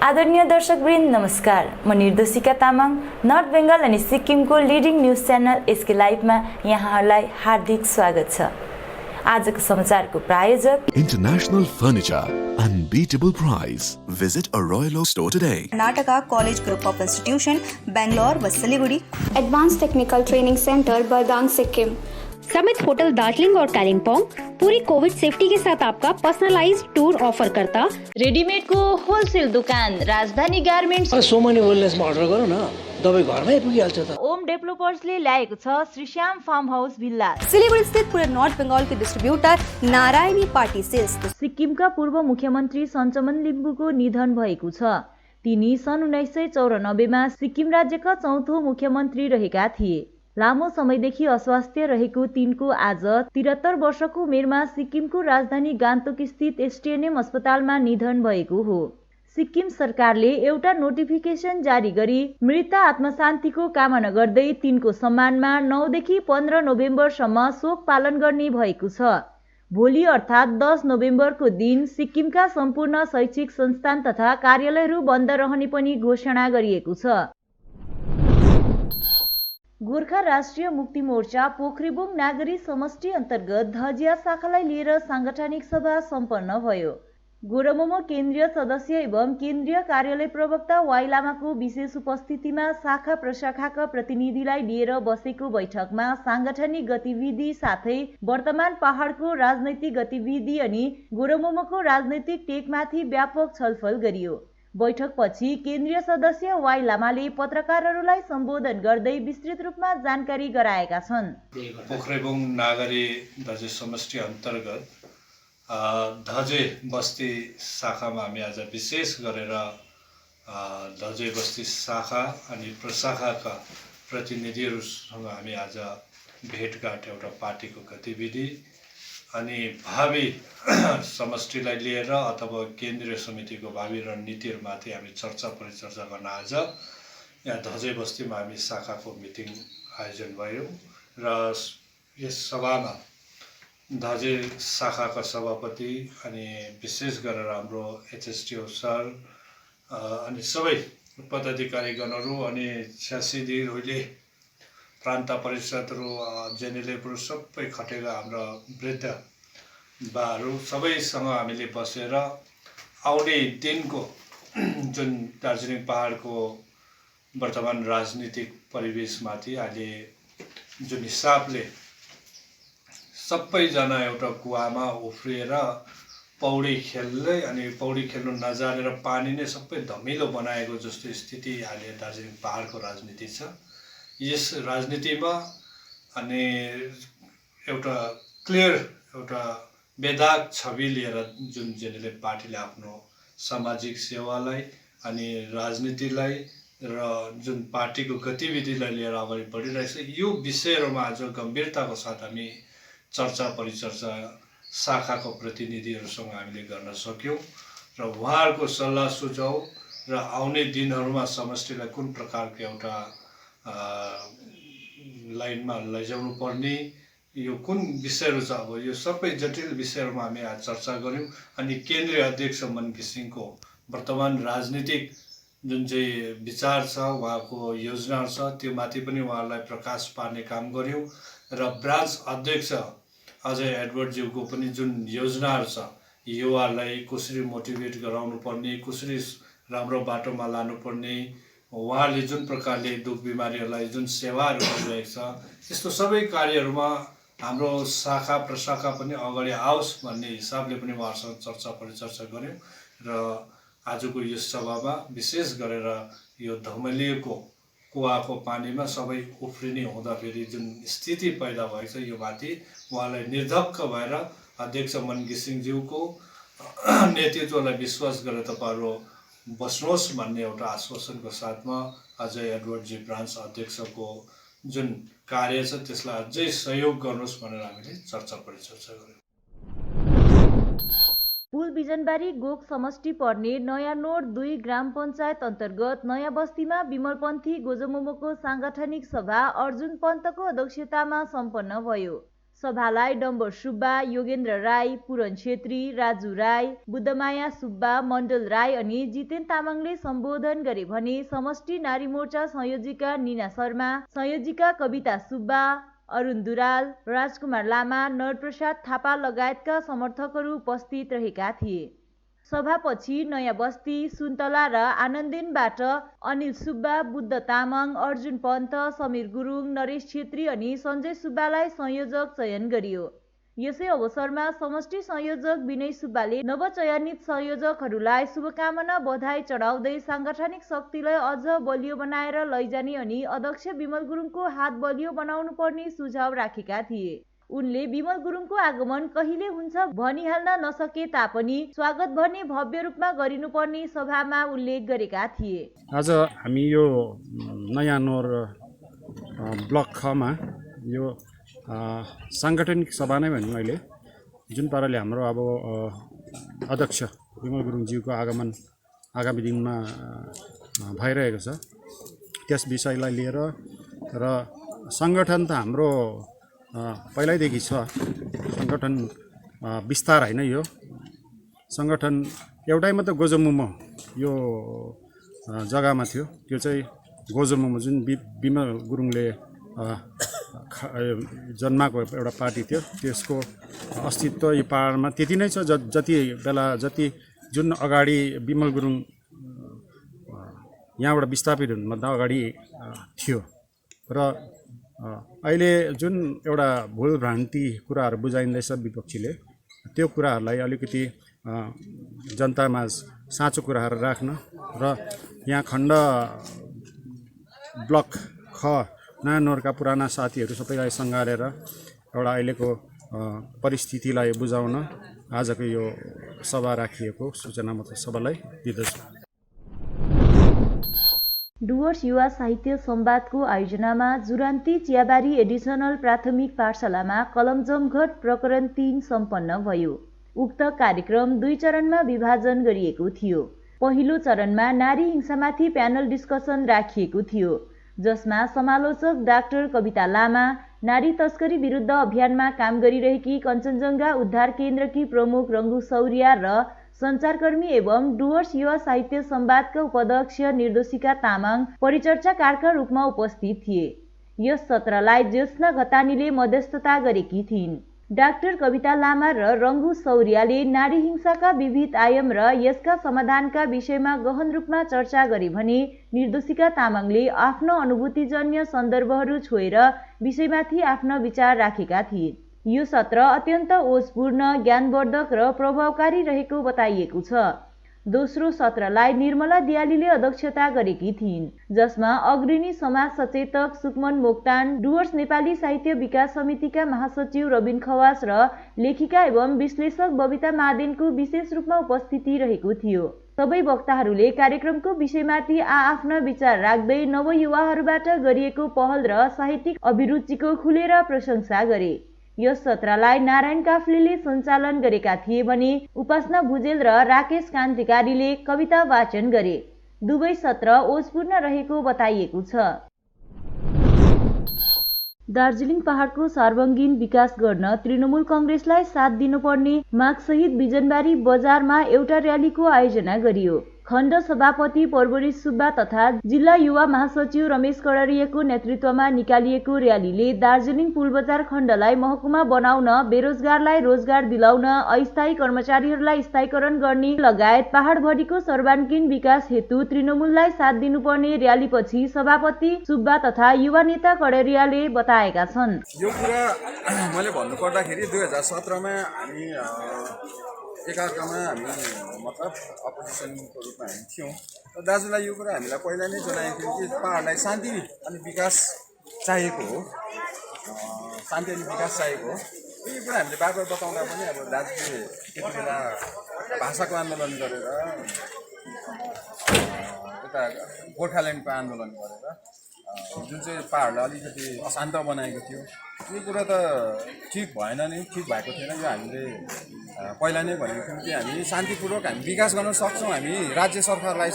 आदरणीय दर्शकवृन्द नमस्कार। म निर्देशिका तामाङ नर्थ बेङ्गल अनि सिक्किमको लिडिङ न्युज च्यानल एसके लाइभमा यहाँहरूलाई हार्दिक स्वागत छ। आजको समाचारको प्रायोजक International Furniture, unbeatable price. Visit a Royal Oak store today. Karnataka college group of institution Bangalore व Siliguri, advance technical training centre Bardang Sikkim, Summit hotel Darjeeling और कालिम्पोंग पूरी कोविड सेफ्टी के साथ आपका पर्सनलाइज्ड टूर ऑफर करता। रेडीमेड को होलसेल दुकान राजधानी गार्मेन्ट्स सोमनी वेलनेसमा अर्डर गरौँ न, दबाई घरमै पुगिहाल्छ त। ओम डेभलपर्सले ल्याएको छ Shrishyam farm house villa. Siliguri स्थित पूरे नॉर्थ बंगाल के डिस्ट्रीब्यूटर नारायणी पार्टी सेल्स। सिक्किमका पूर्व मुख्यमन्त्री सञ्चमन लिम्बुको निधन भएको छ। तिनी सन् 1994 मा सिक्किम राज्यका चौथो मुख्यमन्त्री रहेका थिए। लामो समयदेखि अस्वास्थ्य रहेको तिनको आज 73 वर्षको उमेरमा सिक्किमको राजधानी गान्तोक स्थित एसटीएनएम अस्पतालमा निधन भएको हो। सिक्किम सरकारले एउटा नोटिफिकेसन जारी गरी मृत आत्मशान्तिको कामना गर्दै तिनको सम्मानमा 9 देखि 15 नोभेम्बरसम्म शोक पालन गर्ने भएको छ। भोलि अर्थात् 10 नोभेम्बरको दिन सिक्किमका सम्पूर्ण शैक्षिक संस्थान तथा कार्यालयहरू बन्द रहने पनि घोषणा गरिएको छ। गोर्खा राष्ट्रिय मुक्ति मोर्चा पोखरेबुङ नागरी समष्टि अन्तर्गत धजिया शाखालाई लिएर साङ्गठनिक सभा सम्पन्न भयो। गोरमोमो केन्द्रीय सदस्य एवं केन्द्रीय कार्यालय प्रवक्ता वाइ लामाको विशेष उपस्थितिमा शाखा प्रशाखाका प्रतिनिधिलाई लिएर बसेको बैठकमा साङ्गठनिक गतिविधि साथै वर्तमान पहाडको राजनैतिक गतिविधि अनि गोरमोमोको राजनैतिक टेकमाथि व्यापक छलफल गरियो। बैठकपछि केन्द्रीय सदस्य वाइ लामाले पत्रकारहरूलाई सम्बोधन गर्दै विस्तृत रूपमा जानकारी गराएका छन्। पोखरेबुङ नागरी धजे समष्टि अन्तर्गत धजे बस्ती शाखामा हामी आज विशेष गरेर धजे बस्ती शाखा अनि प्रशाखाका प्रतिनिधिहरूसँग हामी आज भेटघाट एउटा पार्टीको गतिविधि अनि भावी समष्टिलाई लिएर अथवा केन्द्रीय समितिको भावी रणनीतिहरूमाथि हामी चर्चा परिचर्चा गर्न आज यहाँ धजे बस्तीमा हामी शाखाको मिटिङ आयोजन भयो र यस सभामा धजे शाखाका सभापति अनि विशेष गरेर हाम्रो एचएसटिओ सर अनि सबै पदाधिकारीगणहरू अनि स्यासिदीहरूले प्रान्त परिषदहरू जेनेलेहरू सबै खटेका हाम्रा वृद्ध बाहरू सबैसँग हामीले बसेर आउने दिनको जुन दार्जिलिङ पहाडको वर्तमान राजनीतिक परिवेशमाथि अहिले जुन हिसाबले सबैजना एउटा कुवामा उफ्रिएर पौडी खेल्दै अनि पौडी खेल्नु नजानेर पानी नै सबै धमिलो बनाएको जस्तो स्थिति अहिले दार्जिलिङ पहाडको राजनीति छ। यस राजनीतिमा अनि एउटा क्लियर एउटा बेदाग छवि लिएर जुन जेनेले पार्टीले आफ्नो सामाजिक सेवालाई अनि राजनीतिलाई र जुन पार्टीको गतिविधिलाई लिएर अगाडि बढिरहेको छ, यो विषयहरूमा आज गम्भीरताको साथ हामी चर्चा परिचर्चा शाखाको प्रतिनिधिहरूसँग हामीले गर्न सक्यौँ र उहाँहरूको सल्लाह सुझाव र आउने दिनहरूमा समष्टिलाई कुन प्रकारको एउटा लाइनमा लैजाउनु पर्ने यो कुन विषयहरू छ, अब यो सबै जटिल विषयहरूमा हामी आज चर्चा गऱ्यौँ। अनि केन्द्रीय अध्यक्ष मन घिसिङको वर्तमान राजनीतिक जुन चाहिँ विचार छ, उहाँको योजनाहरू छ, त्यो माथि पनि उहाँलाई प्रकाश पार्ने काम गऱ्यौँ र ब्रान्च अध्यक्ष अजय एडवर्डज्यूको पनि जुन योजनाहरू छ, युवालाई कसरी मोटिभेट गराउनु पर्ने, कसरी राम्रो बाटोमा लानुपर्ने, उहाँले जुन प्रकारले दुख बिमारीहरूलाई जुन सेवाहरू गरिरहेको छ, यस्तो सबै कार्यहरूमा हाम्रो शाखा प्रशाखा पनि अगाडि आओस् भन्ने हिसाबले पनि उहाँहरूसँग चर्चा परिचर्चा गऱ्यौँ र आजको यस सभामा विशेष गरेर यो धमिलिएको कुवाको पानीमा सबै उफ्रिने हुँदाखेरि जुन स्थिति पैदा भएको छ, यो माथि उहाँलाई निर्धक्क भएर अध्यक्ष मन घिसिङज्यूको नेतृत्वलाई विश्वास गरेर तपाईँहरू बस्नुहोस् भन्ने एउटा आश्वासनको साथमा अजय एडवर्डजी ब्रान्च अध्यक्षको जुन कार्य छ त्यसलाई अझै सहयोग गर्नुहोस् भनेर हामीले चर्चा परिचर्चा गऱ्यौँ। पुल बिजनबारी गोक समष्टि पर्ने नयाँ नोड 2 ग्राम पञ्चायत अन्तर्गत नयाँ बस्तीमा विमलपन्थी गोजमोमोको साङ्गठनिक सभा अर्जुन पन्तको अध्यक्षतामा सम्पन्न भयो। सभालाई डम्बर सुब्बा, योगेन्द्र राई, पुरन छेत्री, राजु राई, बुद्धमाया सुब्बा, मण्डल राई अनि जितेन तामाङले सम्बोधन गरे भने समष्टि नारी मोर्चा संयोजिका निना शर्मा, संयोजिका कविता सुब्बा, अरुण दुराल, राजकुमार लामा, नरप्रसाद थापा लगायतका समर्थकहरू उपस्थित रहेका थिए। सभापछि नयाँ बस्ती, सुन्तला र आनन्देनबाट अनिल सुब्बा, बुद्ध तामाङ, अर्जुन पन्त, समीर गुरुङ, नरेश छेत्री अनि सञ्जय सुब्बालाई संयोजक चयन गरियो। यसै अवसरमा समष्टि संयोजक विनय सुब्बाले नवचयनित संयोजकहरूलाई शुभकामना बधाई चढाउँदै सांगठनिक शक्तिलाई अझ बलियो बनाएर लैजाने अनि अध्यक्ष विमल गुरुङको हात बलियो बनाउनु पर्ने सुझाव राखेका थिए। उनले विमल गुरुङको आगमन कहिले हुन्छ भनिहाल्न नसके तापनि स्वागत भने भव्य रूपमा गरिनुपर्ने सभामा उल्लेख गरेका थिए। आज हामी यो नयाँ नोर ब्लक खमा यो साङ्गठनिक सभा नै भनौँ अहिले, जुन पाराले हाम्रो अब अध्यक्ष विमल गुरुङज्यूको आगमन आगामी दिनमा भइरहेको छ, त्यस विषयलाई लिएर र सङ्गठन त हाम्रो पहिल्यैदेखि छ। सङ्गठन विस्तार होइन, यो सङ्गठन एउटै मात्र गोजोमुमो यो जग्गामा थियो। त्यो चाहिँ गोजोमुमो जुन विमल गुरुङले जन्माएको एउटा पार्टी थियो, त्यसको अस्तित्व यो पाहाडमा त्यति नै छ जति बेला जुन अगाडि विमल गुरुङ यहाँबाट विस्थापित हुनुभन्दा अगाडि थियो। र अहिले जुन एउटा भुलभ्रान्ति कुराहरू बुझाइँदैछ विपक्षीले, त्यो कुराहरूलाई अलिकति जनतामा साँचो कुराहरू राख्न र यहाँ खण्ड ब्लक ख नयाँ नोरका पुराना साथीहरू सबैलाई सँगालेर एउटा अहिलेको परिस्थितिलाई बुझाउन आजको यो सभा राखिएको सूचना म सबैलाई दिँदछु। डुवर्स युवा साहित्य संवादको आयोजनामा जुरान्ती चियाबारी एडिसनल प्राथमिक पाठशालामा कलम जमघट प्रकरण 3 सम्पन्न भयो। उक्त कार्यक्रम 2 चरणमा विभाजन गरिएको थियो। पहिलो चरणमा नारी हिंसामाथि प्यानल डिस्कसन राखिएको थियो, जसमा समालोचक डाक्टर कविता लामा, नारी तस्करी विरुद्ध अभियानमा काम गरिरहेकी कञ्चनजङ्घा उद्धार केन्द्रकी प्रमुख रङ्गु सौर्या र सञ्चारकर्मी एवं डुवर्स युवा साहित्य संवादका उपाध्यक्ष निर्दोषिका तामाङ परिचर्चाकारका रूपमा उपस्थित थिए। यस सत्रलाई ज्योत्स्ना घतानीले मध्यस्थता गरेकी थिइन्। डाक्टर कविता लामा र रङ्गु सौर्याले नारी हिंसाका विविध आयाम र यसका समाधानका विषयमा गहन रूपमा चर्चा गरे भने निर्दोषिका तामाङले आफ्नो अनुभूतिजन्य सन्दर्भहरू छोएर विषयमाथि आफ्ना विचार राखेका थिए। यो सत्र अत्यन्त ओजपूर्ण, ज्ञानवर्धक र प्रभावकारी रहेको बताइएको छ। दोस्रो सत्रलाई निर्मला दियालीले अध्यक्षता गरेकी थिइन्, जसमा अग्रणी समाज सचेतक सुकमन मोक्तान, डुवर्स नेपाली साहित्य विकास समितिका महासचिव रबिन खवास र लेखिका एवं विश्लेषक बबिता मादेनको विशेष रूपमा उपस्थिति रहेको थियो। सबै वक्ताहरूले कार्यक्रमको विषयमाथि आफ्ना विचार राख्दै नवयुवाहरूबाट गरिएको पहल र साहित्यिक अभिरुचिको खुलेर प्रशंसा गरे। यस सत्रलाई नारायण काफ्लेले सञ्चालन गरेका थिए भने उपासना भुजेल र राकेश कान्तिकारीले कविता वाचन गरे। दुवै सत्र ओजपूर्ण रहेको बताइएको छ। दार्जिलिङ पहाडको सर्वाङ्गीण विकास गर्न तृणमूल कङ्ग्रेसलाई साथ दिनुपर्ने मागसहित बिजनबारी बजारमा एउटा र्यालीको आयोजना गरियो। खण्ड सभापति परवरिश सुब्बा तथा जिल्ला युवा महासचिव रमेश कडारियाको नेतृत्वमा निकालिएको र्यालीले दार्जिलिङ पुलबजार खण्डलाई महकुमा बनाउन, बेरोजगारलाई रोजगार दिलाउन, अस्थायी कर्मचारीहरूलाई स्थायीकरण गर्ने लगायत पहाडभरिको सर्वाङ्गीण विकास हेतु तृणमूललाई साथ दिनुपर्ने र्यालीपछि सभापति सुब्बा तथा युवा नेता कडारियाले बताएका छन्। यो कुरा मैले भन्नुपर्दाखेरि 2017मा हामी एकाअर्कामा हामी मतलब अपोजिसनको रूपमा हामी थियौँ र दाजुलाई यो कुरा हामीलाई पहिला नै जनाएको थियो कि पहाडलाई शान्ति अनि विकास चाहिएको हो, शान्ति अनि विकास चाहिएको हो। यो कुरा हामीले बार बार बताउँदा पनि अब दाजुले त्यति बेला भाषाको आन्दोलन गरेर यता गोर्खाल्यान्डको आन्दोलन गरेर जुन चाहिँ पहाडलाई अलिकति अशान्त बनाएको थियो, यो कुरा त ठिक भएन नि, ठिक भएको थिएन। यो हामीले पहिला नै भनेको थियौँ कि हामी शान्तिपूर्वक हामी विकास गर्न सक्छौँ, हामी राज्य सरकारलाई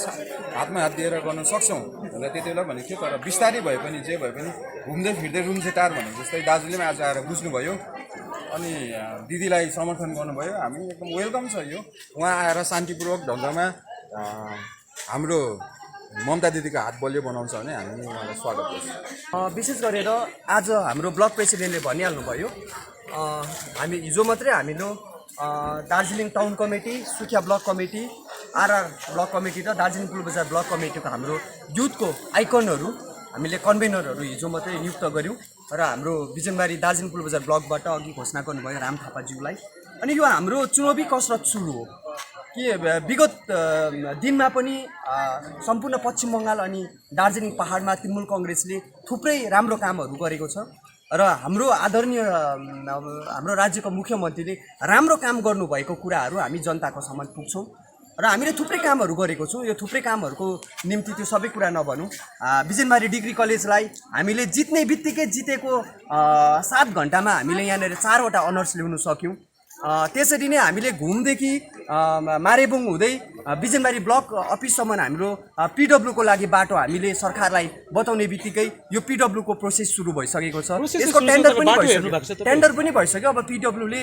हातमा हात दिएर गर्न सक्छौँ भनेर त्यति बेला भनेको थियो। तर बिस्तारै भए पनि जे भए पनि घुम्दै फिर्दै रुम्छे टार भनेको जस्तै दाजुले पनि आज आएर बुझ्नुभयो अनि दिदीलाई समर्थन गर्नुभयो। हामी एकदम वेलकम छ यो। उहाँ आएर शान्तिपूर्वक ढङ्गमा हाम्रो ममता दिदीको हात बलियो बनाउँछ भने हामी उहाँलाई स्वागत गर्छौँ। विशेष गरेर आज हाम्रो ब्लक प्रेसिडेन्टले भनिहाल्नुभयो, हामी हिजो मात्रै हामीले Darjeeling town committee, Sukhia block committee, RR block committee र दार्जिलिङ पुलबजार ब्लक कमिटीको हाम्रो युथको आइकनहरू हामीले कन्भेनरहरू हिजो मात्रै नियुक्त गऱ्यौँ र हाम्रो बिजनबारी दार्जिलिङ पुलबजार ब्लकबाट अघि घोषणा गर्नुभयो राम थापाज्यूलाई। अनि यो हाम्रो चुनावी कसरत सुरु हो कि विगत दिनमा पनि सम्पूर्ण पश्चिम बङ्गाल अनि दार्जिलिङ पहाडमा तृणमूल कङ्ग्रेसले थुप्रै राम्रो कामहरू गरेको छ र हाम्रो आदरणीय हाम्रो राज्यको मुख्यमन्त्रीले राम्रो काम गर्नुभएको कुराहरू हामी जनताको सम्म पुग्छौँ र हामीले थुप्रै कामहरू गरेको छौँ। यो थुप्रै कामहरूको निम्ति त्यो सबै कुरा नभनौँ, बिजनबारी डिग्री कलेजलाई हामीले जित्ने बित्तिकै जितेको 7 घन्टामा हामीले यहाँनिर 4वटा अनर्स ल्याउन सक्यौँ। त्यसरी नै हामीले घुमदेखि मारेबुङ हुँदै बिजनबारी ब्लक अफिससम्म हाम्रो पिडब्ल्यूको लागि बाटो हामीले सरकारलाई बताउने बित्तिकै यो पिडब्ल्यूको प्रोसेस सुरु भइसकेको छ। यसको टेन्डर पनि भइसक्यो। अब पिडब्ल्यूले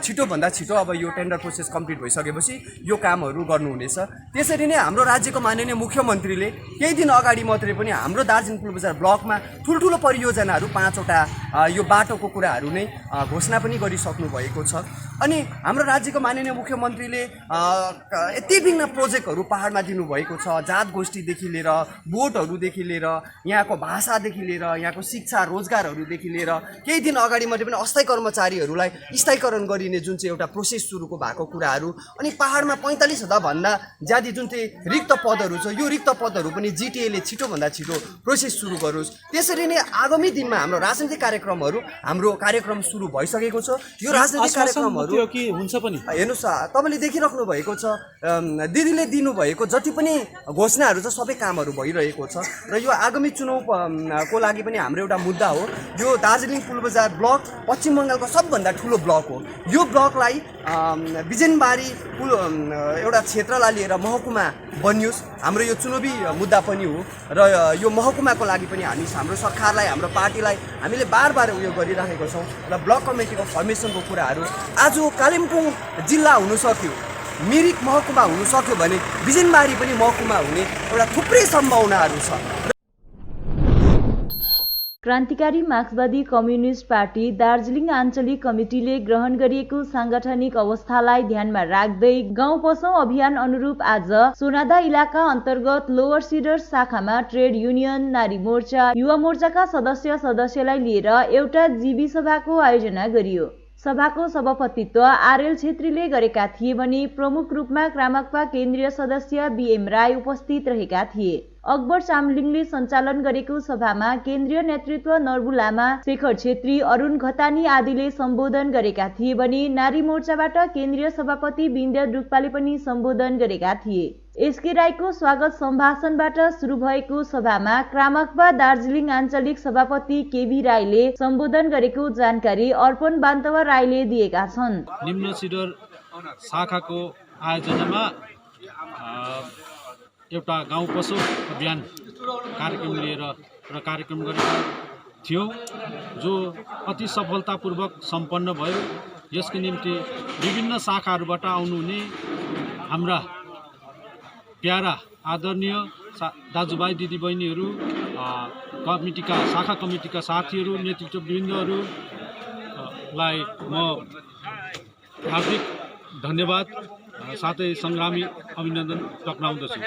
छिटोभन्दा छिटो अब यो टेन्डर प्रोसेस कम्प्लिट भइसकेपछि यो कामहरू गर्नुहुनेछ। त्यसरी नै हाम्रो राज्यको माननीय मुख्यमन्त्रीले केही दिन अगाडि मात्रै पनि हाम्रो दार्जिलिङ पुलबजार ब्लकमा ठुल्ठुलो परियोजनाहरू 5वटा यो बाटोको कुराहरू नै घोषणा पनि गरिसक्नु भएको छ। अनि हाम्रो राज्यको माननीय मुख्यमन्त्रीले यति विभिन्न प्रोजेक्टहरू पहाडमा दिनुभएको छ, जात गोष्ठीदेखि लिएर बोटहरूदेखि लिएर यहाँको भाषादेखि लिएर यहाँको शिक्षा रोजगारहरूदेखि लिएर केही दिन अगाडि मात्रै पनि अस्थायी कर्मचारीहरूलाई स्थायीकरण गरिने जुन चाहिँ एउटा प्रोसेस सुरुको भएको कुराहरू, अनि पहाडमा 45,000 भन्दा ज्यादा जुन चाहिँ रिक्त पदहरू छ यो रिक्त पदहरू पनि जिटिएले छिटोभन्दा छिटो प्रोसेस सुरु गरोस्। त्यसरी नै आगामी दिनमा हाम्रो राजनीतिक कार्यक्रमहरू हाम्रो कार्यक्रम सुरु भइसकेको छ। यो राजनीतिक कार्यक्रमहरू हुन्छ पनि हेर्नुहोस्, तपाईँले देखिराख्नु भएको छ, दिदीले दिनुभएको जति पनि घोषणाहरू छ सबै कामहरू भइरहेको छ र यो आगामी चुनावको लागि पनि हाम्रो एउटा मुद्दा हो। यो दार्जिलिङ पुलबजार ब्लक पश्चिम बङ्गालको सबभन्दा ठुलो ब्लक हो। यो ब्लकलाई बिजनबारी एउटा क्षेत्रलाई लिएर महकुमा बनियोस्, हाम्रो यो चुनावी मुद्दा पनि हो र यो महकुमाको लागि पनि हामी हाम्रो सरकारलाई हाम्रो पार्टीलाई हामीले बार उयो गरिराखेको छौँ र ब्लक कमिटीको फर्मेसनको कुराहरू आज कालिम्पोङ जिल्ला हुन सक्यो, मिरिक महकुमा हुन सक्यो भने बिजनबारी पनि महकुमा हुने एउटा थुप्रै सम्भावनाहरू छ। क्रान्तिकारी मार्क्सवादी कम्युनिस्ट पार्टी दार्जिलिङ आञ्चलिक कमिटीले ग्रहण गरिएको साङ्गठनिक अवस्थालाई ध्यानमा राख्दै गाउँ पसौँ अभियान अनुरूप आज सोनादा इलाका अन्तर्गत लोवर सिडर शाखामा ट्रेड युनियन, नारी मोर्चा, युवा मोर्चाका सदस्यलाई लिएर एउटा जीवी सभाको आयोजना गरियो। सभाको सभापतित्व आरएल छेत्रीले गरेका थिए भने प्रमुख रूपमा क्रामकपा केन्द्रीय सदस्य बीएम राई उपस्थित रहेका थिए। अकबर चामलिङले सञ्चालन गरेको सभामा केन्द्रीय नेतृत्व नर्बु लामा, शेखर छेत्री, अरुण घतानी आदिले सम्बोधन गरेका थिए भने नारी मोर्चाबाट केन्द्रीय सभापति बिन्द्या डुक्पाले पनि सम्बोधन गरेका थिए। एसके राईको स्वागत सम्भाषणबाट सुरु भएको सभामा क्रामकपा दार्जिलिङ आञ्चलिक सभापति केबी राईले सम्बोधन गरेको जानकारी अर्पण बान्तवा राईले दिएका छन्। निम्न सिडर शाखाको आयोजनामा एउटा गाउँ पसो अभियान कार्यक्रम लिएर र कार्यक्रम गरेका थियौँ जो अति सफलतापूर्वक सम्पन्न भयो। यसको निम्ति विभिन्न शाखाहरूबाट आउनुहुने हाम्रा प्यारा आदरणीय दाजुभाइ दिदीबहिनीहरू, शाखा कमिटीका साथीहरू, नेतृत्ववृन्दहरूलाई म हार्दिक धन्यवाद साथै सङ्ग्रामी अभिनन्दन टक्राउँदछु।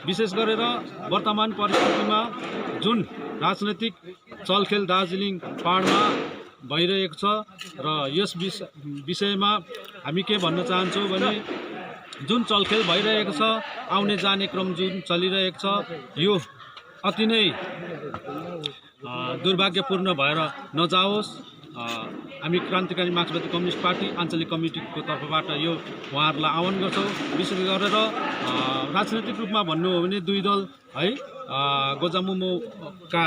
विशेष गरेर वर्तमान परिस्थितिमा जुन राजनैतिक चलखेल दार्जिलिङ पहाडमा भइरहेको छ र यस विषयमा हामी के भन्न चाहन्छौँ भने जुन चलखेल भइरहेको छ, आउने जाने क्रम जुन चलिरहेको छ यो अति नै दुर्भाग्यपूर्ण भएर नजाओस्। हामी क्रान्तिकारी मार्क्सवादी कम्युनिस्ट पार्टी आञ्चलिक कमिटीको तर्फबाट यो उहाँहरूलाई आह्वान गर्छौँ। विशेष गरेर राजनैतिक रूपमा भन्नु हो भने दुई दल है, गोजामुमोका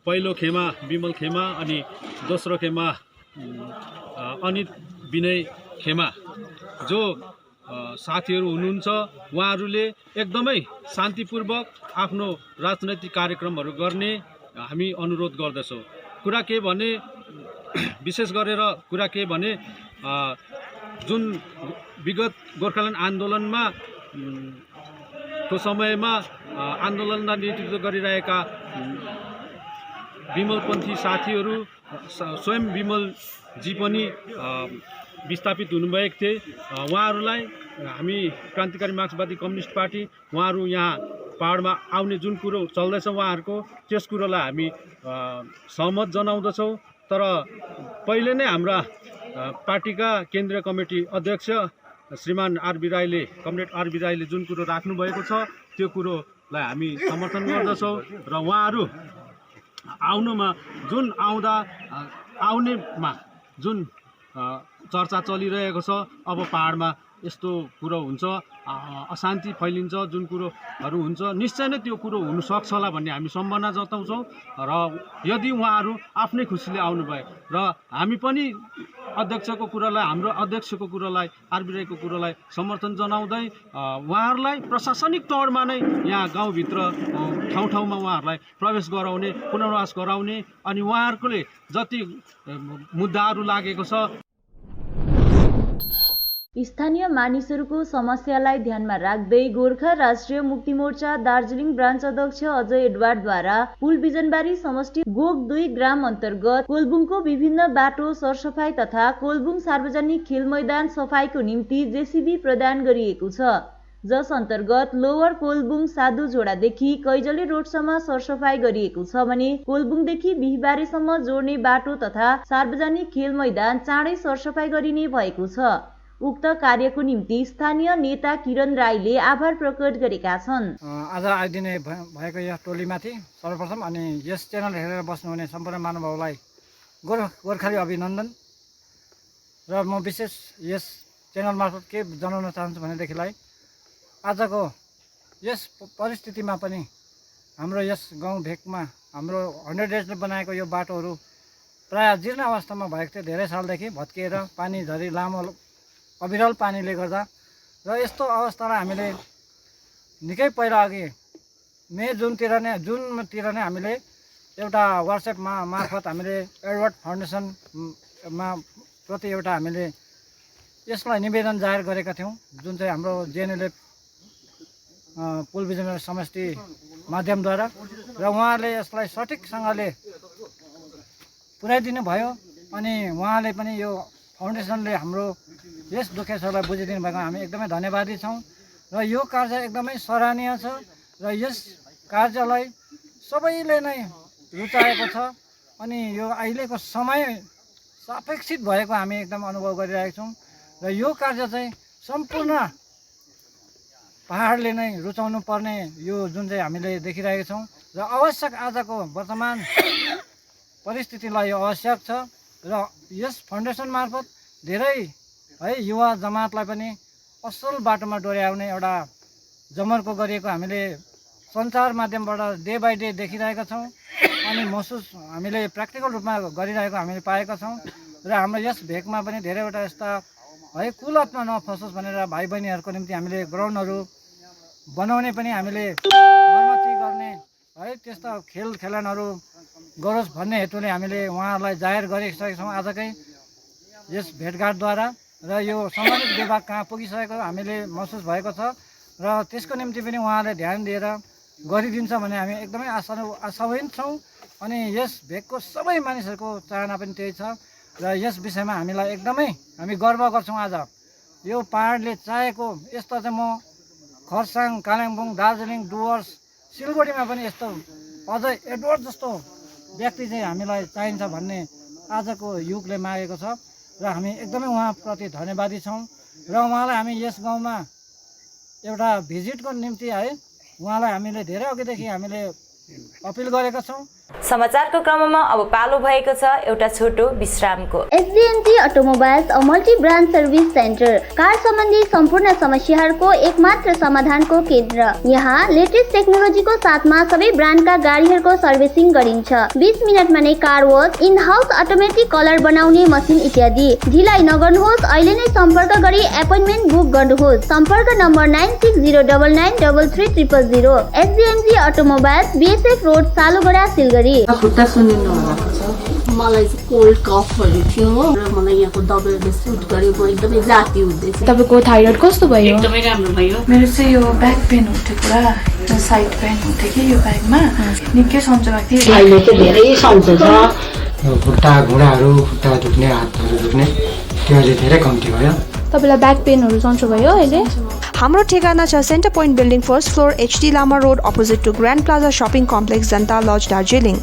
पहिलो खेमा विमल खेमा अनि दोस्रो खेमा अनित विनय खेमा जो साथीहरू हुनुहुन्छ, उहाँहरूले एकदमै शान्तिपूर्वक आफ्नो राजनैतिक कार्यक्रमहरू गर्ने हामी अनुरोध गर्दछौँ। कुरा के भने विशेष गरेर कुरा के भने जुन विगत गोर्खाल्यान्ड आन्दोलनमा को समयमा आन्दोलनलाई नेतृत्व गरिरहेका विमलपन्थी साथीहरू स्वयं विमलजी पनि विस्थापित हुनुभएको थिए। उहाँहरूलाई हामी क्रान्तिकारी मार्क्सवादी कम्युनिस्ट पार्टी उहाँहरू यहाँ पहाडमा आउने जुन कुरो चल्दैछ उहाँहरूको त्यस कुरोलाई हामी सहमत जनाउँदछौँ। तर पहिले नै हाम्रा पार्टीका केन्द्रीय कमिटी अध्यक्ष श्रीमान आरबी राईले कमरेड आरबी राईले जुन कुरो राख्नुभएको छ त्यो कुरोलाई हामी समर्थन गर्दछौँ र उहाँहरू आउनुमा जुन आउनेमा जुन चर्चा चलिरहेको छ अब पहाडमा यस्तो कुरो हुन्छ अशान्ति फैलिन्छ जुन कुरोहरू हुन्छ निश्चय नै त्यो कुरो हुनसक्छ होला भन्ने हामी सम्भावना जताउँछौँ र यदि उहाँहरू आफ्नै खुसीले आउनुभयो र हामी पनि अध्यक्षको कुरालाई हाम्रो अध्यक्षको कुरालाई आरबी राईको कुरालाई समर्थन जनाउँदै उहाँहरूलाई प्रशासनिक तौरमा नै यहाँ गाउँभित्र ठाउँ ठाउँमा उहाँहरूलाई प्रवेश गराउने पुनर्वास गराउने अनि उहाँहरूले जति मुद्दाहरू लागेको छ स्थानीय मानिसहरूको समस्यालाई ध्यानमा राख्दै गोर्खा राष्ट्रिय मुक्ति मोर्चा दार्जिलिङ ब्रान्च अध्यक्ष अजय एडवार्डद्वारा पुल बिजनबारी समष्टि गोग 2 ग्राम अन्तर्गत कोलबुङको विभिन्न बाटो सरसफाई तथा कोलबुङ सार्वजनिक खेल मैदान सफाईको निम्ति जेसीबी प्रदान गरिएको छ, जस अन्तर्गत लोवर कोलबुङ साधु झोडादेखि कैजले रोडसम्म सरसफाई गरिएको छ भने कोलबुङदेखि बिहिबारेसम्म जोड्ने बाटो तथा सार्वजनिक खेल मैदान चाँडै सरसफाई गरिने भएको छ। उक्त कार्यको निम्ति स्थानीय नेता किरण राईले आभार प्रकट गरेका छन्। आज आइदिने भएको यस टोलीमाथि सर्वप्रथम अनि यस च्यानल हेरेर बस्नुहुने सम्पूर्ण महानुभावलाई गोर्खाली अभिनन्दन र म विशेष यस च्यानल मार्फत के जनाउन चाहन्छु भनेदेखिलाई आजको यस परिस्थितिमा पनि हाम्रो यस गाउँ भेकमा हाम्रो 100 डेजले बनाएको यो बाटोहरू प्राय जीर्ण अवस्थामा भएको थियो। धेरै सालदेखि भत्किएर पानी झरी लामो अविरल पानीले गर्दा र यस्तो अवस्थालाई हामीले निकै पहिला अघि मे जुनतिर नै हामीले एउटा वाट्सएप मार्फत हामीले एडवर्ड फाउन्डेसनमा प्रति एउटा हामीले यसलाई निवेदन जाहेर गरेका थियौँ, जुन चाहिँ हाम्रो जेएनएलएफ पुल बिजनबारी समष्टि माध्यमद्वारा र उहाँले यसलाई सठिकसँगले पुर्याइदिनु भयो अनि उहाँले पनि यो फाउन्डेसनले हाम्रो यस दुखेसोलाई बुझिदिनु भएको हामी एकदमै धन्यवादी छौँ र यो कार्य एकदमै सराहनीय छ र यस कार्यलाई सबैले नै रुचाएको छ अनि यो अहिलेको समय सापेक्षित भएको हामी एकदम अनुभव गरिरहेका छौँ र यो कार्य चाहिँ सम्पूर्ण पहाडले नै रुचाउनु पर्ने यो जुन चाहिँ हामीले देखिरहेका छौँ र आवश्यक आजको वर्तमान परिस्थितिलाई यो आवश्यक छ र यस फाउन्डेसन मार्फत धेरै है युवा जमातलाई पनि असल बाटोमा डोर्याउने एउटा जमर्को गरिएको हामीले सञ्चार माध्यमबाट डे बाई डे देखिरहेका छौँ अनि महसुस हामीले प्र्याक्टिकल रूपमा गरिरहेको हामीले पाएका छौँ र हाम्रो यस भेकमा पनि धेरैवटा यस्ता है कुलतमा नफसोस् भनेर भाइ बहिनीहरूको निम्ति हामीले ग्राउन्डहरू बनाउने पनि हामीले मर्मती गर्ने है त्यस्ता खेलखेलानहरू गरोस् भन्ने हेतुले हामीले उहाँहरूलाई जाहेर गरिसकेका छौँ आजकै यस भेटघाटद्वारा र यो सम्बन्धित विभाग कहाँ पुगिसकेको हामीले महसुस भएको छ र त्यसको निम्ति पनि उहाँले ध्यान दिएर गरिदिन्छ भने हामी एकदमै आशावान छौँ अनि यस भेकको सबै मानिसहरूको चाहना पनि त्यही छ र यस विषयमा हामीलाई एकदमै हामी गर्व गर्छौँ। आज यो पहाडले चाहेको यस्तो चाहिँ म खरसाङ कालिम्पोङ दार्जिलिङ डुवर्स सिलगढीमा पनि यस्तो अझै एडवर्ड जस्तो व्यक्ति चाहिँ हामीलाई चाहिन्छ भन्ने आजको युगले मागेको छ र हामी एकदमै उहाँप्रति धन्यवादी छौँ र उहाँलाई हामी यस गाउँमा एउटा भिजिटको निम्ति है उहाँलाई हामीले धेरै अघिदेखि हामीले अपिल गरेका छौँ। समाचारको क्रममा अब पालो भएको छ एउटा छोटो विश्रामको। SDNG automobiles a multi brand service centre, car सम्बन्धी सम्पूर्ण समस्याहरूको एकमात्र समाधानको केन्द्र। यहाँ लेटेस्ट टेक्नोलोजीको साथमा सबै ब्रान्डका गाडीहरूको सर्भिसिङ गरिन्छ। 20 मिनेटमा नै car wash, in house automatic colour बनाउने मसिन इत्यादि। ढिलाइ नगर्नुहोस्, अहिले नै सम्पर्क गरी एपोइन्टमेन्ट बुक गर्नुहोस्। सम्पर्क number 9609933000। SDNG automobiles, BSF road, Salugara, Siliguri. खुट्टा सुनिनु भएको छ मलाई चाहिँ कोल्ड कफहरू थियो हो र मलाई यहाँको दबाईले सुट गर्यो म एकदमै जाती हुँदैछ। तपाईँको थाइरोइड कस्तो भयो? एकदमै राम्रो भयो। मेरो चाहिँ यो ब्याक पेन हुन्थ्यो पुरा, साइड पेन हुन्थ्यो कि यो ब्याकमा निकै सन्चो भएको थियो। अहिले चाहिँ धेरै सन्चो छ। खुट्टा घुँडाहरू खुट्टा दुख्ने हातहरू दुख्ने त्यो अहिले धेरै कम्ती भयो। तपाईँलाई ब्याक पेनहरू सन्चो भयो अहिले? हाम्रो ठेगाना छ centre point building first floor HD Lama road opposite to Grand Plaza shopping complex Janata lodge Darjeeling.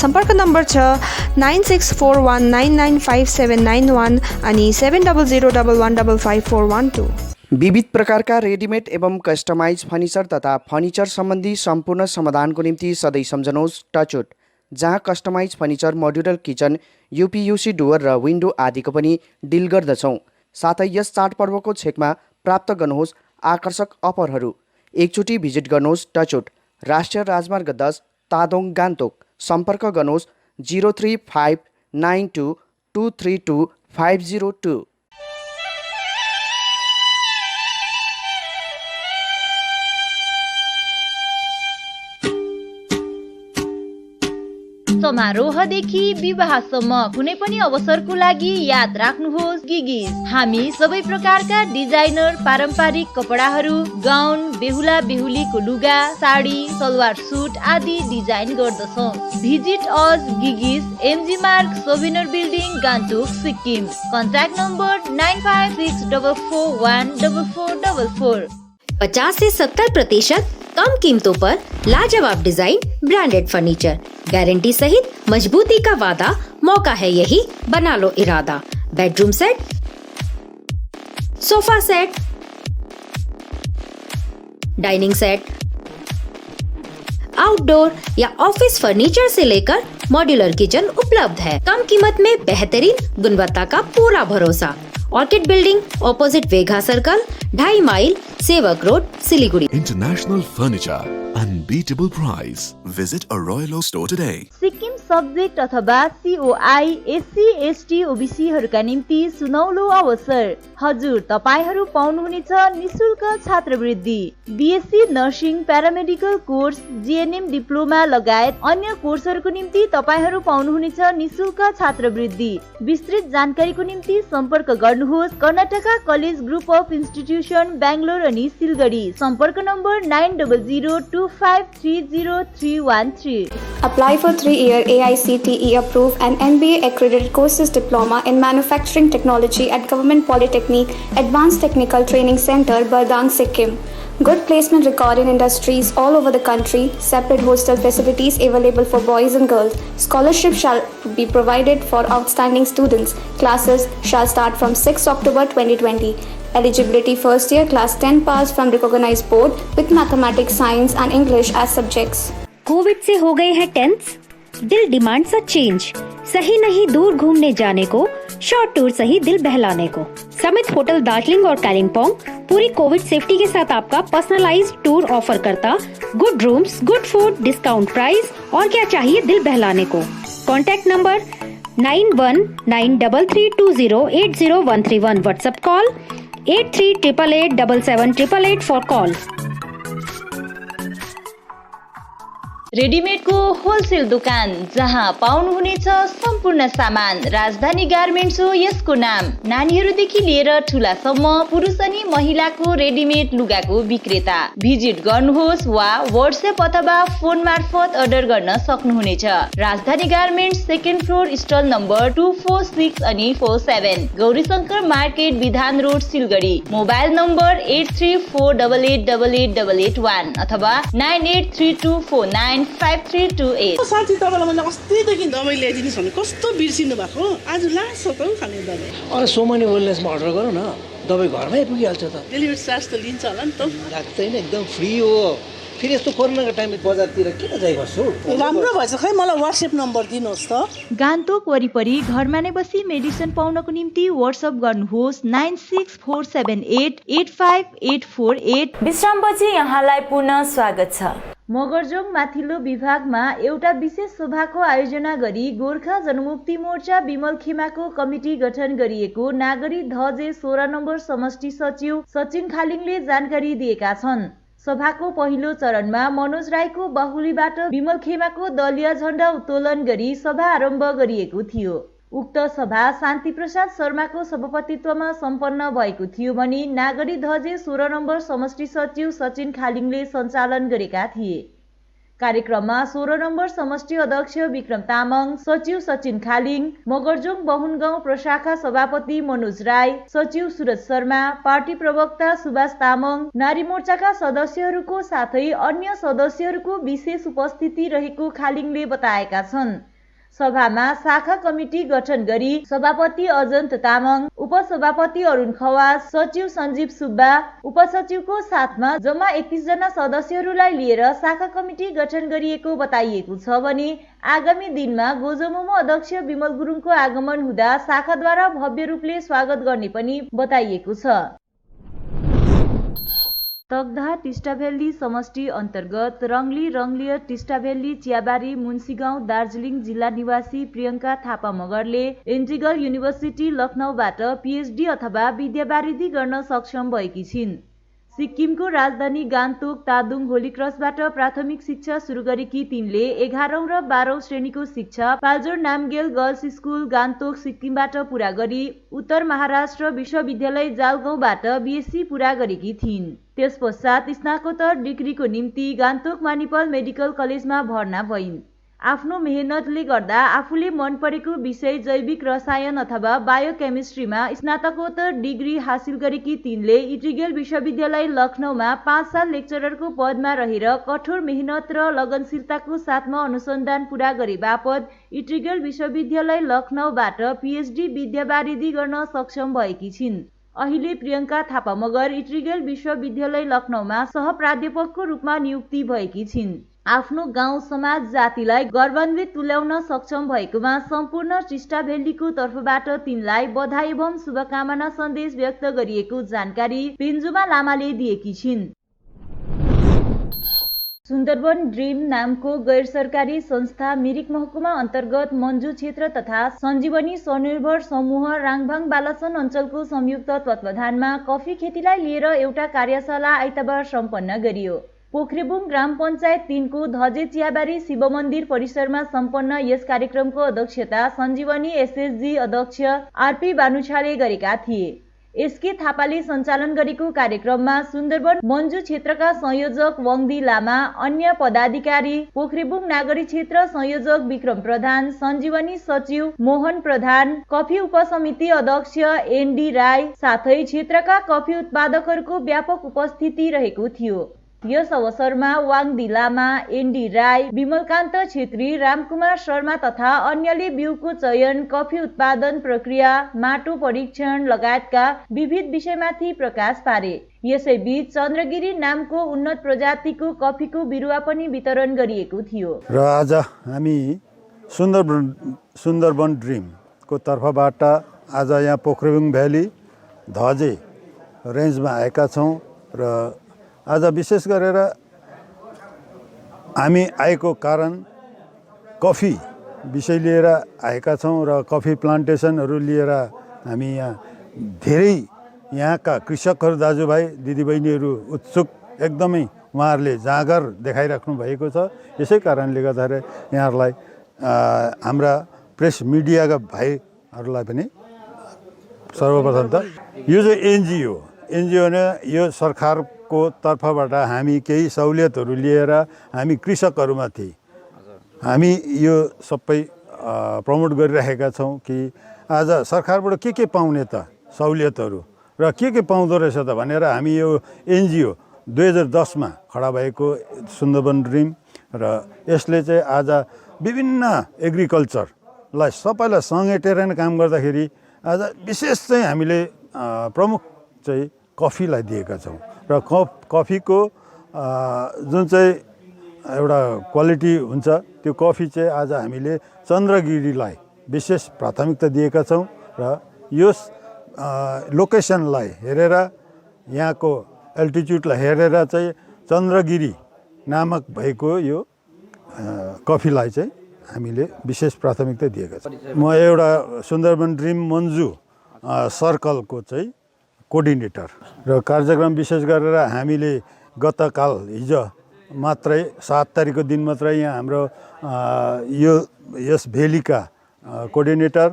सम्पर्क नम्बर छ 9641995791 अनि 7001155412। विविध प्रकारका रेडिमेड एवं कस्टमाइज फर्निचर तथा फर्निचर सम्बन्धी सम्पूर्ण समाधानको निम्ति सधैँ सम्झनुहोस् टचवुड, जहाँ customize furniture, modular kitchen, UPVC door र विन्डो आदिको पनि डिल गर्दछौँ। साथै यस चाडपर्वको छेकमा प्राप्त गर्नुहोस् आकर्षक अफरहरू। एकचोटि भिजिट गर्नुहोस् टचवुड, राष्ट्रिय राजमार्ग 10 तादोङ गान्तोक। सम्पर्क गर्नुहोस् 035922322502। समारोहदेखि विवाहसम्म कुनै पनि अवसरको लागि याद राख्नुहोस् गिगिज। हामी सबै प्रकारका डिजाइनर पारम्परिक कपडाहरू, गाउन, बेहुला बेहुलीको लुगा, साडी, सलवार सुट आदि डिजाइन गर्दछौँ। Visit us Gigi's, MG Marg, souvenir building, Gangtok, Sikkim. Contact number 9564414444। 50 से 70% कम कीमतों पर लाजवाब डिजाइन, ब्रांडेड फर्नीचर, गारंटी सहित मजबूती का वादा। मौका है यही, बना लो इरादा। Bedroom set, sofa set, dining set, outdoor या ऑफिस फर्नीचर से लेकर मॉड्यूलर किचन उपलब्ध है। कम कीमत में बेहतरीन गुणवत्ता का पूरा भरोसा। ऑर्किड बिल्डिंग, ऑपोजिट वेघा circle, 2.5 mile, Sevoke road, Siliguri. International Furniture, unbeatable price. Visit a Royal Oak store today. Sikkim subject अथवा COI SC ST OBC हरूका निम्ति सुनौलो अवसर। हजुर, तपाईहरू पाउनुहुनेछ निशुल्क छात्रवृत्ति। BSc nursing, paramedical course, GNM diploma लगायत अन्य कोर्सहरूको निम्ति तपाईहरू पाउनुहुनेछ निशुल्क छात्रवृत्ति। विस्तृत जानकारीको निम्ति सम्पर्क गर्नुहोस् Karnataka college group of institution, Bangalore अनि सिलगढी। सम्पर्क number 9002530313। Apply for 3-year AICTE approved and MBA accredited courses diploma in manufacturing technology at Government Polytechnic Advanced Technical Training Center, Bardang, Sikkim. Good placement record in industries all over the country. Separate hostel facilities available for boys and girls. Scholarship shall be provided for outstanding students. Classes shall start from 6 October 2020. Eligibility first year class 10 pass from recognized board with mathematics, science and English as subjects. Covid से हो गए हैं tense, दिल demand सा change. सही नहीं दूर घूमने जाने को, शॉर्ट टूर सही दिल बहलाने को। समिट होटल दार्जिलिंग और कालिम्पोंग पूरी कोविड सेफ्टी के साथ आपका पर्सनलाइज्ड टूर ऑफर करता। Good rooms, good food, discount price और क्या चाहिए दिल बहलाने को। Contact number 919332080131। WhatsApp call 8388877888 for call. रेडिमेडको होलसेल दोकान, जहाँ पाउनुहुनेछ सम्पूर्ण सामान। राजधानी गार्मेन्ट्स हो यसको नाम। नानीहरूदेखि लिएर ठुलासम्म पुरुष अनि महिलाको रेडिमेड लुगाको विक्रेता। भिजिट गर्नुहोस् वा व्हाट्सएप अथवा फोन मार्फत अर्डर गर्न सक्नुहुनेछ। राजधानी garments, second floor, stall number 246 अनि 47, गौरीशंकर मार्केट, विधान रोड, सिलगढी। मोबाइल नम्बर 8348888881 अथवा 9832495328। साथी, तपाईँलाई मैले अस्तिदेखि दबाई ल्याइदिनुहोस् भने कस्तो बिर्सिनु भएको? आज लास्ट हो त खाने दबाई। अरे सोमनी वेलनेसमा अर्डर गर न, दबाई घरमै आइपुगिहाल्छ त। डेलिभरी चार्ज त लिन्छ होला नि त? लाग्दैन, एकदम फ्री हो। फेरि यस्तो कोरोनाको टाइममा बजारतिर किन जाइ बस्छु? राम्रो भएछ, खै मलाई व्हाट्सएप नम्बर दिनुहोस् त। गान्तोक वरिपरि घरमा नै बसी मेडिसिन पाउनको निम्ति व्हाट्सएप गर्नुहोस् 9647885848। विश्रामपछि यहाँलाई पुनः स्वागत छ। मगरजोङ माथिल्लो विभागमा एउटा विशेष सभाको आयोजना गरी गोर्खा जनमुक्ति मोर्चा विमल खेमाको कमिटी गठन गरिएको नागरी धजे 16 नम्बर समष्टि सचिव सचिन खालिङले जानकारी दिएका छन्। सभाको पहिलो चरणमा मनोज राईको बाहुलीबाट विमल खेमाको दलीय झण्डा उत्तोलन गरी सभा आरम्भ गरिएको थियो। उक्त सभा शान्ति प्रसाद शर्माको सभापतित्वमा सम्पन्न भएको थियो भने नागरी ध्वजे 16 नम्बर समष्टि सचिव सचिन खालिङले सञ्चालन गरेका थिए। कार्यक्रममा 16 नम्बर समष्टि अध्यक्ष विक्रम तामाङ, सचिव सचिन खालिङ, मगरजोङ बहुनगाउँ प्रशाखा सभापति मनोज राई, सचिव सुरज शर्मा, पार्टी प्रवक्ता सुभाष तामाङ, नारी मोर्चाका सदस्यहरूको साथै अन्य सदस्यहरूको विशेष उपस्थिति रहेको खालिङले बताएका छन्। सभामा शाखा कमिटी गठन गरी सभापति अजन्त तामाङ, उपसभापति अरुण खवास, सचिव सञ्जीव सुब्बा, उपसचिवको साथमा जम्मा 31 जना सदस्यहरूलाई लिएर शाखा कमिटी गठन गरिएको बताइएको छ भने आगामी दिनमा गोजोमोमो अध्यक्ष विमल गुरुङको आगमन हुँदा शाखाद्वारा भव्य रूपले स्वागत गर्ने पनि बताइएको छ। तकदाह टिस्टाभेल्ली समष्टि अन्तर्गत रङ्ली रङ्लियर टिस्टाभेल्ली चियाबारी मुन्सीगाउँ दार्जिलिङ जिल्ला निवासी प्रियङ्का थापा मगरले इन्टिग्रल युनिभर्सिटी लखनऊबाट पिएचडी अथवा विद्यावारिधि गर्न सक्षम भएकी छिन्। सिक्किमको राजधानी गान्तोक तादुङ होलीक्रसबाट प्राथमिक शिक्षा सुरु गरेकी तिनले 11औं र 12औं श्रेणीको शिक्षा पाल्जोर नामगेल गर्ल्स स्कुल गान्तोक सिक्किमबाट पूरा गरी उत्तर महाराष्ट्र विश्वविद्यालय जालगाउँबाट बीएससी पूरा गरेकी थिइन्। त्यसपश्चात स्नातकोत्तर डिग्रीको निम्ति गान्तोक मानिपल मेडिकल कलेजमा भर्ना भइन्। आफ्नो मेहनतले गर्दा आफूले मन परेको विषय जैविक रसायन अथवा बायोकेमिस्ट्रीमा स्नातकोत्तर डिग्री हासिल गरेकी तिनले इन्टिग्रल विश्वविद्यालय लखनऊमा 5 साल लेक्चररको पदमा रहेर कठोर मेहनत र लगनशीलताको साथमा अनुसन्धान पूरा गरे बापत इन्टिग्रल विश्वविद्यालय लखनऊबाट पिएचडी विद्यावारिधि गर्न सक्षम भएकी छिन्। अहिले प्रियङ्का थापा मगर इन्टिग्रल विश्वविद्यालय लखनऊमा सहप्राध्यापकको रूपमा नियुक्ति भएकी छिन्। आफ्नो गाउँ समाज जातिलाई गौरवान्वित तुल्याउन सक्षम भएकोमा सम्पूर्ण टिस्टाभेल्लीको तर्फबाट तिनलाई बधाई एवं शुभकामना सन्देश व्यक्त गरिएको जानकारी पेन्जुमा लामाले दिएकी छिन्। सुन्दरवन ड्रिम नामको गैर सरकारी संस्था मिरिक महकुमा अन्तर्गत मन्जु क्षेत्र तथा सञ्जीवनी स्वनिर्भर समूह राङभाङ बालासन अञ्चलको संयुक्त तत्वावधानमा कफी खेतीलाई लिएर एउटा कार्यशाला आइतबार सम्पन्न गरियो। पोखरेबुङ ग्राम पञ्चायत 3 को धजे चियाबारी शिव मन्दिर परिसरमा सम्पन्न यस कार्यक्रमको अध्यक्षता सञ्जीवनी एसएसजी अध्यक्ष आरपी बानुछाले गरेका थिए। एसके थापाले सञ्चालन गरेको कार्यक्रममा सुन्दरवन मन्जु क्षेत्रका संयोजक वङदी लामा, अन्य पदाधिकारी, पोखरेबुङ नागरी क्षेत्र संयोजक विक्रम प्रधान, सञ्जीवनी सचिव मोहन प्रधान, कफी उपसमिति अध्यक्ष एनडी राई साथै क्षेत्रका कफी उत्पादकहरूको व्यापक उपस्थिति रहेको थियो। यस अवसरमा वाङदी लामा, एनडी राई, विमलकान्त छेत्री, रामकुमार शर्मा तथा अन्यले बिउको चयन, कफी उत्पादन प्रक्रिया, माटो परीक्षण लगायतका विविध विषयमाथि प्रकाश पारे। यसैबीच चन्द्रगिरी नामको उन्नत प्रजातिको कफीको बिरुवा पनि वितरण गरिएको थियो। र आज हामी सुन्दरवन ड्रिमको तर्फबाट आज यहाँ पोखरेबुङ भ्याली धजे रेन्जमा आएका छौँ र आज विशेष गरेर हामी आएको कारण कफी विषय लिएर आएका छौँ र कफी प्लान्टेसनहरू लिएर हामी यहाँ धेरै यहाँका कृषकहरू दाजुभाइ दिदीबहिनीहरू उत्सुक एकदमै उहाँहरूले जाँगर देखाइराख्नु भएको छ। यसै कारणले गर्दाखेरि यहाँहरूलाई हाम्रा प्रेस मिडियाका भाइहरूलाई पनि सर्वप्रथम त यो चाहिँ एनजिओ नै यो सरकारको तर्फबाट हामी केही सहुलियतहरू लिएर हामी कृषकहरूमाथि हामी यो सबै प्रमोट गरिरहेका छौँ कि आज सरकारबाट के पाउने त सहुलियतहरू र के पाउँदो रहेछ त भनेर हामी यो एनजिओ 2010 मा खडा भएको सुन्दरवन ड्रिम र यसले चाहिँ आज विभिन्न एग्रिकल्चरलाई सबैलाई समेटेर काम गर्दाखेरि आज विशेष चाहिँ हामीले प्रमुख चाहिँ कफीलाई दिएका छौँ र कफीको जुन चाहिँ एउटा क्वालिटी हुन्छ त्यो कफी चाहिँ आज हामीले चन्द्रगिरीलाई विशेष प्राथमिकता दिएका छौँ र यस लोकेसनलाई हेरेर यहाँको एल्टिट्युडलाई हेरेर चाहिँ चन्द्रगिरी नामक भएको यो कफीलाई चाहिँ हामीले विशेष प्राथमिकता दिएका छौँ। म एउटा सुन्दरवन ड्रिम मन्जु सर्कलको चाहिँ कोअर्डिनेटर र कार्यक्रम विशेष गरेर हामीले गतकाल हिजो मात्रै 7 तारिकको दिन मात्रै यहाँ हाम्रो यस भेलीका कोअर्डिनेटर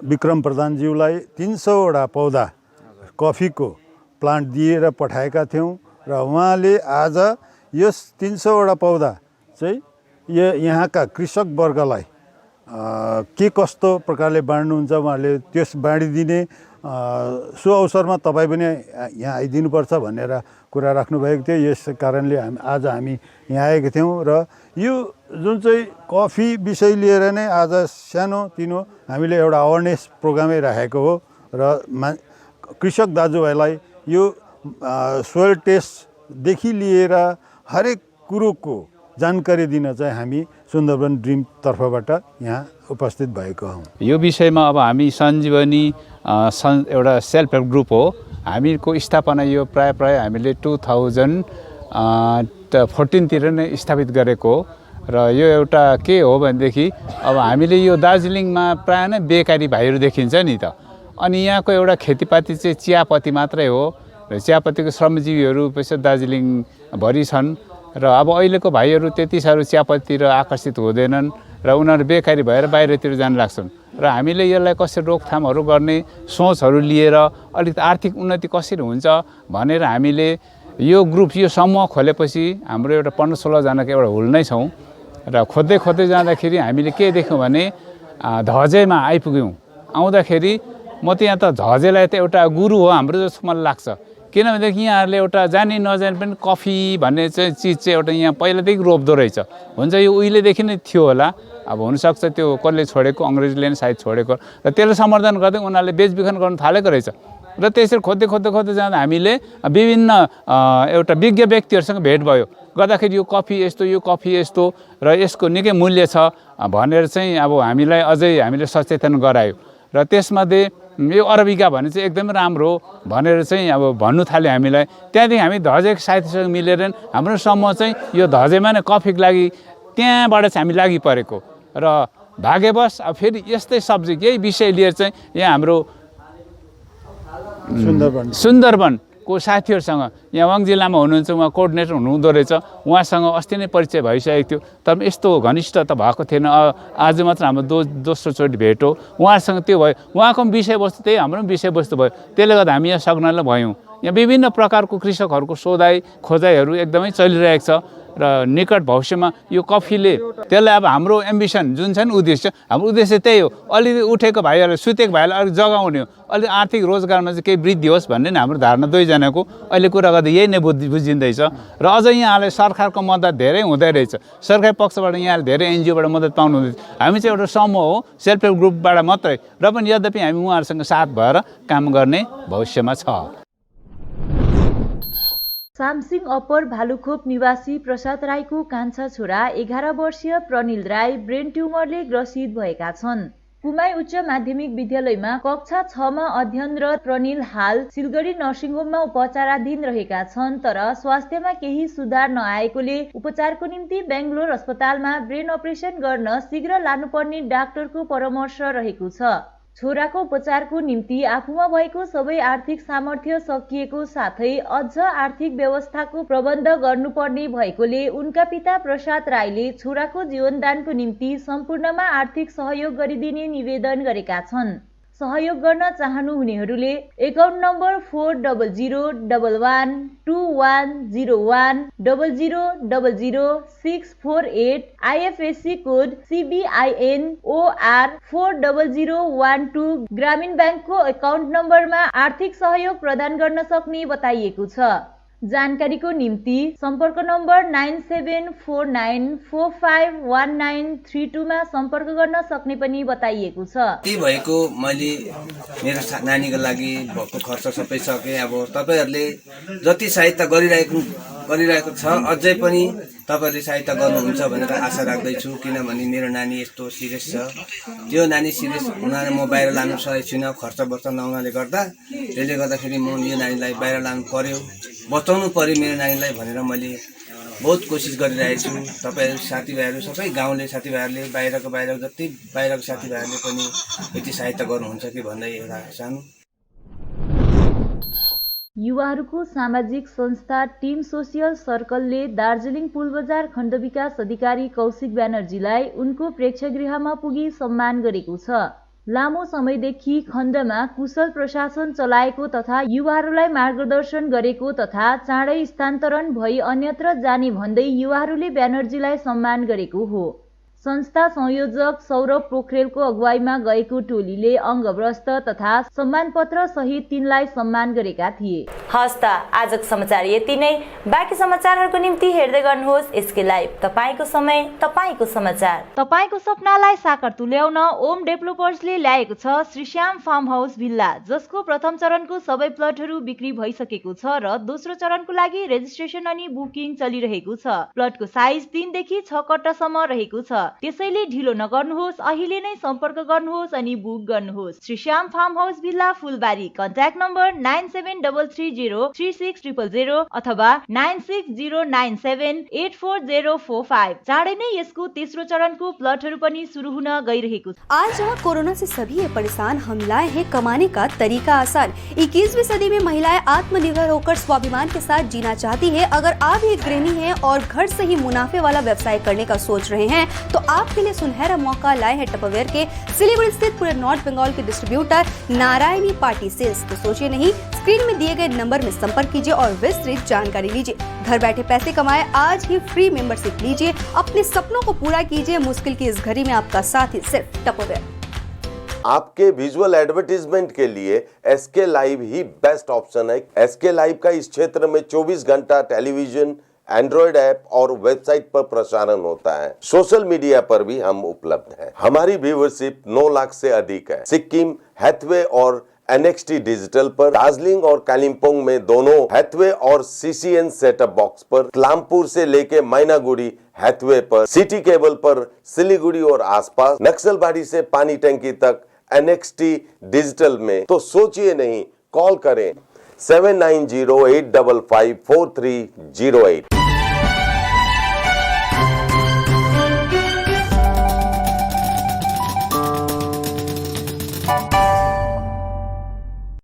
विक्रम प्रधानज्यूलाई 300 वटा पौधा कफीको प्लान्ट दिएर पठाएका थियौँ र उहाँले आज यस 300 वटा पौधा चाहिँ यहाँका कृषक वर्गलाई के कस्तो प्रकारले बाँड्नुहुन्छ उहाँले त्यस बाँडिदिने सो अवसरमा तपाईँ पनि यहाँ आइदिनुपर्छ भनेर कुरा राख्नुभएको थियो। यस कारणले आज हामी यहाँ आएका थियौँ र यो जुन चाहिँ कफी विषय लिएर नै आज सानो तिनो हामीले एउटा अवेरनेस प्रोग्रामै राखेको हो र कृषक दाजुभाइलाई यो सोइल टेस्टदेखि लिएर हरेक कुरोको जानकारी दिन चाहिँ हामी सुन्दरवन ड्रिम तर्फबाट यहाँ उपस्थित भएको हौँ। यो विषयमा अब हामी सञ्जीवनी एउटा सेल्फ हेल्प ग्रुप हो। हामीको स्थापना यो प्राय हामीले 2014 तिर नै स्थापित गरेको हो र यो एउटा के हो भनेदेखि अब हामीले यो दार्जिलिङमा प्राय नै बेकारी भाइहरू देखिन्छ नि त। अनि यहाँको एउटा खेतीपाती चाहिँ चियापत्ती मात्रै हो र चियापत्तीको श्रमजीवीहरू पैसा दार्जिलिङभरि छन् र अब अहिलेको भाइहरू त्यति साह्रो चियापत्तीतिर आकर्षित हुँदैनन् र उनीहरू बेकारी भएर बाहिरतिर जान लाग्छन् र हामीले यसलाई कसरी रोकथामहरू गर्ने सोचहरू लिएर अलिक आर्थिक उन्नति कसरी हुन्छ भनेर हामीले यो ग्रुप यो समूह खोलेपछि हाम्रो एउटा 15-16 जनाको एउटा हुल नै छौँ र खोज्दै जाँदाखेरि हामीले के देख्यौँ भने धजेमा आइपुग्यौँ। आउँदाखेरि म त यहाँ त धजेलाई त एउटा गुरु हो हाम्रो जस्तो मलाई लाग्छ। किनभनेदेखि यहाँहरूले एउटा जानी नजानी पनि कफी भन्ने चाहिँ चिज चाहिँ एउटा यहाँ पहिलादेखि रोप्दो रहेछ। हुन्छ यो उहिलेदेखि नै थियो होला, अब हुनसक्छ त्यो कसले छोडेको अङ्ग्रेजले नै सायद छोडेको र त्यसलाई समर्थन गर्दै उनीहरूले बेचबिखन गर्न थालेको रहेछ। र त्यसरी खोज्दै जाँदा हामीले विभिन्न एउटा विज्ञ व्यक्तिहरूसँग भेट भयो। गर्दाखेरि यो कफी यस्तो र यसको निकै मूल्य छ भनेर चाहिँ अब हामीलाई अझै हामीले सचेतन गरायो र त्यसमध्ये यो अरबिका भने चाहिँ एकदमै राम्रो भनेर चाहिँ अब भन्नु थाल्यो हामीलाई। त्यहाँदेखि हामी धजेको साथीसँग मिलेर हाम्रो समूह चाहिँ यो धजेमा नै कफीको लागि त्यहाँबाट चाहिँ हामी लागि परेको र भाग्यवश अब फेरि यस्तै सब्जेक्ट यही विषय लिएर चाहिँ यहाँ हाम्रो सुन्दरवनको साथीहरूसँग यहाँ वाङ जिल्लामा हुनुहुन्छ, उहाँ कोअर्डिनेटर हुनुहुँदो रहेछ, उहाँसँग अस्ति नै परिचय भइसकेको थियो तर यस्तो घनिष्ठ त भएको थिएन। आज मात्र हाम्रो दोस्रोचोटि भेट हो। उहाँहरूसँग त्यो भयो, उहाँको विषयवस्तु त्यही हाम्रो विषयवस्तु भयो। त्यसले गर्दा हामी यहाँ सक्नलाई भयौँ। यहाँ विभिन्न प्रकारको कृषकहरूको खोजाइहरू एकदमै चलिरहेको छ र निकट भविष्यमा यो कफीले त्यसलाई अब हाम्रो एम्बिसन जुन छ नि हाम्रो उद्देश्य त्यही हो। अलिकति उठेको भाइहरूलाई सुतेको भाइहरूलाई अलिक जगाउने हो, अलिक आर्थिक रोजगारमा चाहिँ केही वृद्धि होस् भन्ने नै हाम्रो धारणा दुईजनाको अहिले कुरा गर्दा यही नै बुझिँदैछ। र अझ यहाँलाई सरकारको मद्दत धेरै हुँदै रहेछ। सरकारी पक्षबाट यहाँले धेरै एनजिओबाट मद्दत पाउनु हुँदैछ। हामी चाहिँ एउटा समूह हो सेल्फ हेल्प ग्रुपबाट मात्रै र पनि यद्यपि हामी उहाँहरूसँग साथ भएर काम गर्ने भविष्यमा छ। सामसिङ अप्पर भालुखोप निवासी प्रसाद राईको कान्छा छोरा 11 वर्षीय प्रनिल राई ब्रेन ट्युमरले ग्रसित भएका छन्। कुमाई उच्च माध्यमिक विद्यालयमा कक्षा 6मा अध्ययनरत प्रनिल हाल सिलगढी नर्सिङ होममा उपचाराधीन रहेका छन् तर स्वास्थ्यमा केही सुधार नआएकोले उपचारको निम्ति बेंगलोर अस्पतालमा ब्रेन अपरेसन गर्न शीघ्र लानुपर्ने डाक्टरको परामर्श रहेको छ। छोराको उपचारको निम्ति आफूमा भएको सबै आर्थिक सामर्थ्य सकिएको साथै अझ आर्थिक व्यवस्थाको प्रबन्ध गर्नुपर्ने भएकोले उनका पिता प्रसाद राईले छोराको जीवनदानको निम्ति सम्पूर्णमा आर्थिक सहयोग गरिदिने निवेदन गरेका छन्। सहयोग गर्न चाहनुहुनेहरूले account number 400101000648 IFSC code CBIN OR 40012 ग्रामीण ब्याङ्कको एकाउन्ट नम्बरमा आर्थिक सहयोग प्रदान गर्न सक्ने बताइएको छ। जानकारीको निम्ति सम्पर्क नम्बर 9749451932 मा सम्पर्क गर्न सक्ने पनि बताइएको छ। त्यही भएको मैले मेरो नानीको लागि भएको खर्च सबै सके। अब तपाईहरुले जति सहायता गरिरहेको छ अझै पनि तपाईहरुले सहायता गर्नुहुन्छ भनेर आशा राख्दैछु। किनभने मेरो नानी यस्तो सिरियस छ, त्यो नानी सिरियस हुनाले म बाहिर लानु सकेको छैन खर्च बर्च नहुनाले गर्दा। त्यसले गर्दाखेरि म यो नानीलाई बाहिर लानु पर्यो, बचाउनु पर्यो मेरो नानीलाई भनेर मैले बहुत कोसिस गरिरहेको छु। तपाईहरु साथीभाइहरु सबै गाउँले साथीभाइहरुले बाहिरको जति बाहिरको साथीभाइहरुले पनि यति सहायता गर्नुहुन्छ कि भन्दै एउटा सानो। युवाहरूको सामाजिक संस्था टिम सोसियल सर्कलले दार्जिलिङ पुलबजार खण्ड विकास अधिकारी कौशिक ब्यानर्जीलाई उनको प्रेक्षागृहमा पुगी सम्मान गरेको छ। लामो समयदेखि खण्डमा कुशल प्रशासन चलाएको तथा युवाहरूलाई मार्गदर्शन गरेको तथा चाँडै स्थानान्तरण भई अन्यत्र जाने भन्दै युवाहरूले ब्यानर्जीलाई सम्मान गरेको हो। संस्था संयोजक सौरभ पोखरेलको अगुवाईमा गएको टोलीले अङ्गवस्त्र तथा सम्मानपत्र सहित तिनलाई सम्मान गरेका थिए। हस्त आजको समाचार यति नै। बाँकी समाचारहरूको निम्ति हेर्दै गर्नुहोस् एसके लाइभ। तपाईको समय, तपाईको समाचार। तपाईको सपनालाई साकार तुल्याउन ओम डेभलपर्सले ल्याएको छ श्रीश्याम फार्म हाउस भिल्ला, जसको प्रथम चरणको सबै प्लटहरू बिक्री भइसकेको छ र दोस्रो चरणको लागि रेजिस्ट्रेसन अनि बुकिङ चलिरहेको छ। प्लटको साइज 3 देखि 6 कट्टासम्म रहेको छ। त्यसैले ढिलो नगर्नुहोस्, अहिले नै सम्पर्क गर्नुहोस् अनि बुक गर्नुहोस्। श्रीश्याम फार्म हाउस भिल्ला, फुलबारी। कन्ट्याक्ट नम्बर 9733036000 अथवा 9609784045। चाँडै नै यसको तेस्रो चरणको प्लटहरू पनि सुरु हुन गइरहेको छ। आज जहाँ कोरोना से सभी है परेशान, हम लाए हैं कमाने का तरीका आसान। 21वीं सदी में महिलाएं आत्मनिर्भर होकर स्वाभिमान के साथ जीना चाहती है। अगर आप एक गृहिणी हैं और घर से ही मुनाफे वाला व्यवसाय करने का सोच रहे हैं तो आपके लिए सुनहरा मौका लाए हैं टपरवेयर के सिलीगुड़ी स्थित पूरे नॉर्थ बंगाल के डिस्ट्रीब्यूटर नारायणी पार्टी सेल्स। तो सोचिए नहीं, स्क्रीन में दिए गए नंबर में संपर्क कीजिए और विस्तृत जानकारी लीजिए। घर बैठे पैसे कमाए, आज ही फ्री मेंबरशिप लीजिए, अपने सपनों को पूरा कीजिए। मुश्किल की इस घड़ी में आपका साथ ही सिर्फ टपरवेयर। आपके विजुअल एडवर्टीजमेंट के लिए एसके लाइव ही बेस्ट ऑप्शन है। एसके लाइव का इस क्षेत्र में 24 घंटा टेलीविजन, एंड्रॉइड ऐप और वेबसाइट पर प्रसारण होता है। सोशल मीडिया पर भी हम उपलब्ध हैं। हमारी व्यूवरशिप 9 लाख से अधिक है। सिक्किम, हैथवे और NXT डिजिटल पर, दार्जिलिंग और कालिम्पोंग में दोनों हैथवे और CCN सेटअप बॉक्स पर, क्लामपुर से लेके मैनागुड़ी हैथवे पर, सिटी केबल पर सिलीगुड़ी और आसपास, नक्सलबाड़ी से पानी टंकी तक NXT डिजिटल में। तो सोचिए नहीं, कॉल करें 7908554308।